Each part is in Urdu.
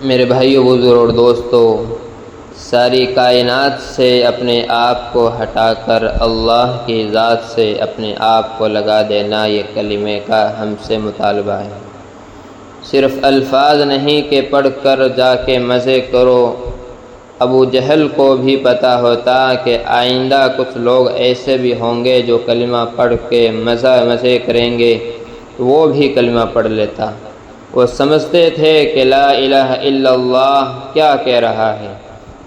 میرے بھائیوں، بزرگوں اور دوستوں، ساری کائنات سے اپنے آپ کو ہٹا کر اللہ کی ذات سے اپنے آپ کو لگا دینا، یہ کلمے کا ہم سے مطالبہ ہے۔ صرف الفاظ نہیں کہ پڑھ کر جا کے مزے کرو۔ ابو جہل کو بھی پتہ ہوتا کہ آئندہ کچھ لوگ ایسے بھی ہوں گے جو کلمہ پڑھ کے مزے کریں گے، تو وہ بھی کلمہ پڑھ لیتا۔ وہ سمجھتے تھے کہ لا الہ الا اللہ کیا کہہ رہا ہے،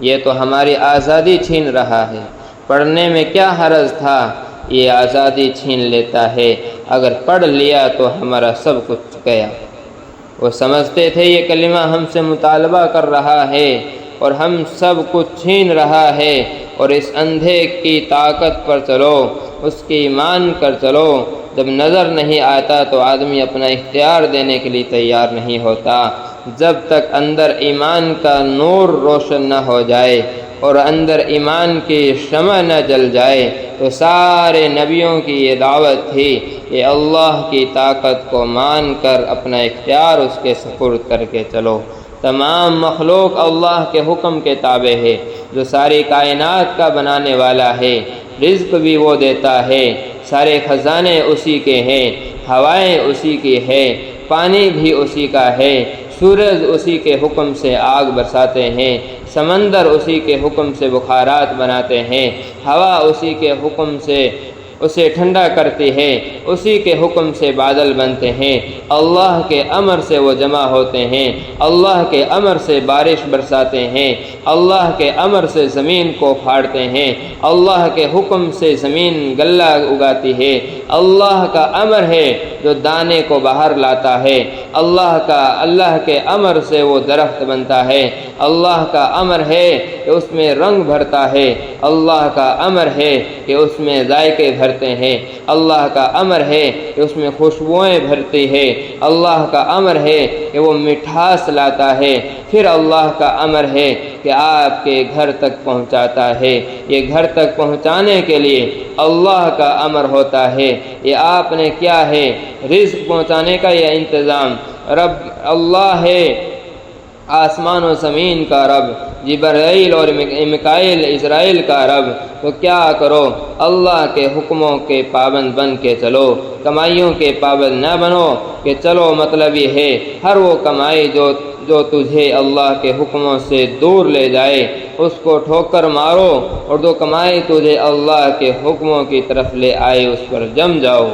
یہ تو ہماری آزادی چھین رہا ہے، پڑھنے میں کیا حرج تھا، یہ آزادی چھین لیتا ہے، اگر پڑھ لیا تو ہمارا سب کچھ گیا۔ وہ سمجھتے تھے یہ کلمہ ہم سے مطالبہ کر رہا ہے اور ہم سب کچھ چھین رہا ہے، اور اس اندھے کی طاقت پر چلو، اس کی مان کر چلو۔ جب نظر نہیں آتا تو آدمی اپنا اختیار دینے کے لیے تیار نہیں ہوتا۔ جب تک اندر ایمان کا نور روشن نہ ہو جائے اور اندر ایمان کی شمع نہ جل جائے، تو سارے نبیوں کی یہ دعوت تھی کہ اللہ کی طاقت کو مان کر اپنا اختیار اس کے سپرد کر کے چلو۔ تمام مخلوق اللہ کے حکم کے تابع ہے، جو ساری کائنات کا بنانے والا ہے۔ رزق بھی وہ دیتا ہے، سارے خزانے اسی کے ہیں، ہوائیں اسی کی ہے، پانی بھی اسی کا ہے، سورج اسی کے حکم سے آگ برساتے ہیں، سمندر اسی کے حکم سے بخارات بناتے ہیں، ہوا اسی کے حکم سے اسے ٹھنڈا کرتی ہے، اسی کے حکم سے بادل بنتے ہیں، اللہ کے امر سے وہ جمع ہوتے ہیں، اللہ کے امر سے بارش برساتے ہیں، اللہ کے امر سے زمین کو پھاڑتے ہیں، اللہ کے حکم سے زمین غلہ اگاتی ہے، اللہ کا امر ہے جو دانے کو باہر لاتا ہے، اللہ کے امر سے وہ درخت بنتا ہے، اللہ کا امر ہے کہ اس میں رنگ بھرتا ہے، اللہ کا امر ہے کہ اس میں ذائقے بھرتے ہیں، اللہ کا امر ہے کہ اس میں خوشبوئیں بھرتی ہے، اللہ کا امر ہے کہ وہ مٹھاس لاتا ہے، پھر اللہ کا امر ہے کہ آپ کے گھر تک پہنچاتا ہے۔ یہ گھر تک پہنچانے کے لیے اللہ کا امر ہوتا ہے۔ یہ آپ نے کیا ہے، رزق پہنچانے کا یہ انتظام رب اللہ ہے، آسمان و زمین کا رب، جبرائیل اور میکائیل اسرائیل کا رب۔ تو کیا کرو، اللہ کے حکموں کے پابند بن کے چلو، کمائیوں کے پابند نہ بنو کہ چلو مطلب یہ ہے ہر وہ کمائی جو تجھے اللہ کے حکموں سے دور لے جائے اس کو ٹھوکر مارو، اور جو کمائی تجھے اللہ کے حکموں کی طرف لے آئے اس پر جم جاؤ۔